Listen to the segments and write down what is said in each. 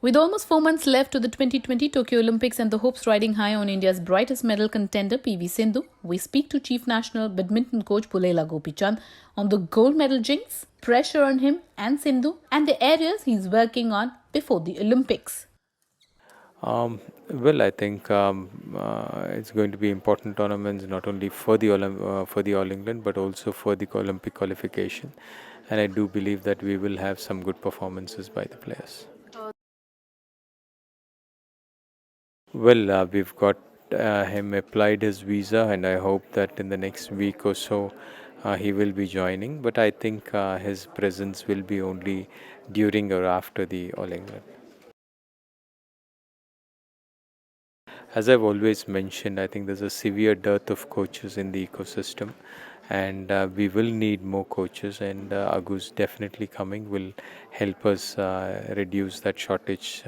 With almost 4 months left to the 2020 Tokyo Olympics and the hopes riding high on India's brightest medal contender PV Sindhu, we speak to Chief National Badminton Coach Pullela Gopichand on the gold medal jinx, pressure on him and Sindhu, and the areas he's working on before the Olympics. Well, I think it's going to be important tournaments not only for the for the All England but also for the Olympic qualification, and I do believe that we will have some good performances by the players. Well, we've got him applied his visa, and I hope that in the next week or so he will be joining. But I think his presence will be only during or after the All England. As I've always mentioned, I think there's a severe dearth of coaches in the ecosystem, and we will need more coaches. And Agu's definitely coming will help us reduce that shortage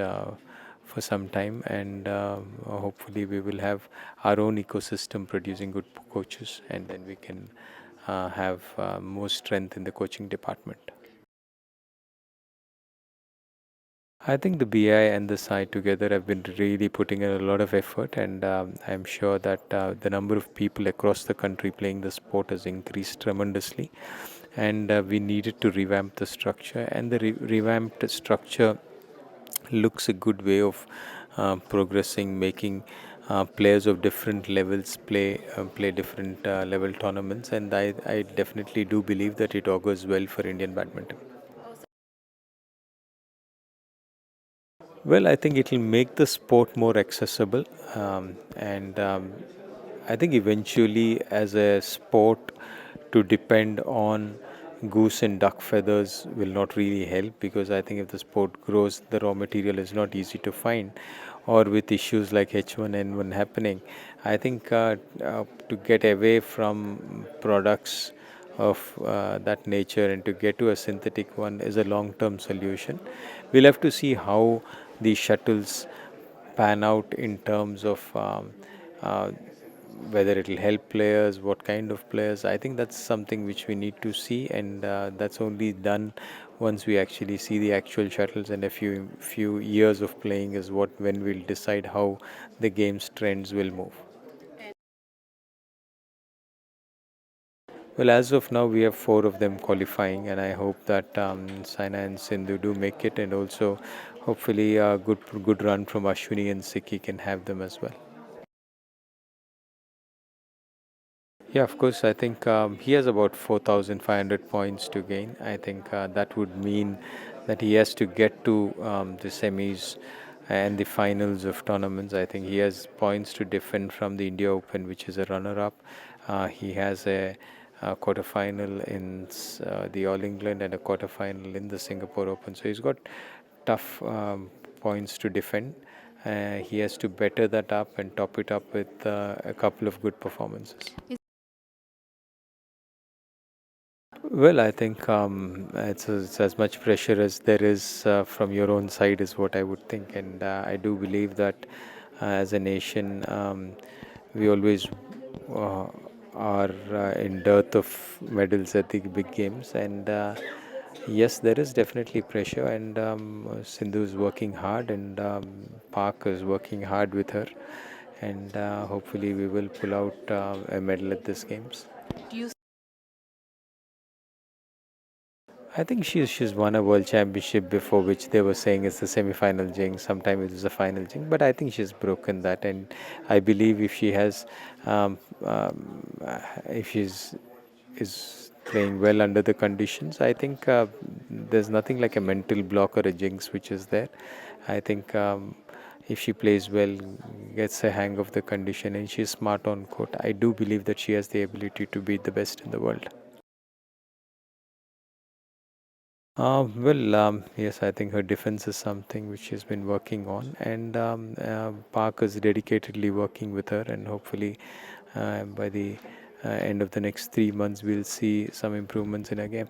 for some time, and hopefully we will have our own ecosystem producing good coaches, and then we can have more strength in the coaching department. I think the BI and the SI together have been really putting in a lot of effort, and I'm sure that the number of people across the country playing the sport has increased tremendously. And we needed to revamp the structure, and the revamped structure looks a good way of progressing, making players of different levels play different level tournaments, and I definitely do believe that it augurs well for Indian badminton. Well, I think it will make the sport more accessible, and I think eventually, as a sport, to depend on goose and duck feathers will not really help, because I think if the sport grows, the raw material is not easy to find, or with issues like H1N1 happening. I think to get away from products of that nature and to get to a synthetic one is a long term solution. We'll have to see how the shuttles pan out in terms of uh, whether it will help players, what kind of players. I think that's something which we need to see, and that's only done once we actually see the actual shuttles, and a few years of playing is what when we'll decide how the game's trends will move. Well, as of now, we have four of them qualifying, and I hope that Saina and Sindhu do make it, and also hopefully a good run from Ashwini and Siki can have them as well. Yeah, of course. I think he has about 4,500 points to gain. I think that would mean that he has to get to the semis and the finals of tournaments. I think he has points to defend from the India Open, which is a runner-up. He has a quarterfinal in the All England and a quarterfinal in the Singapore Open. So he's got tough points to defend. He has to better that up and top it up with a couple of good performances. Well, I think it's as much pressure as there is from your own side, is what I would think. And I do believe that as a nation, we always uh, are in dearth of medals at the big games. And yes, there is definitely pressure. And Sindhu is working hard, and Park is working hard with her. And hopefully, we will pull out a medal at these games. I think she's won a world championship before, which they were saying is the semi-final jinx. Sometimes it is a final jinx, but I think she's broken that, and I believe if she has, if she's is playing well under the conditions, I think there's nothing like a mental block or a jinx which is there. I think if she plays well, gets a hang of the condition, and she's smart on court, I do believe that she has the ability to be the best in the world. Yes, I think her defense is something which she's been working on, and Park is dedicatedly working with her, and hopefully by the end of the next 3 months, we'll see some improvements in her game.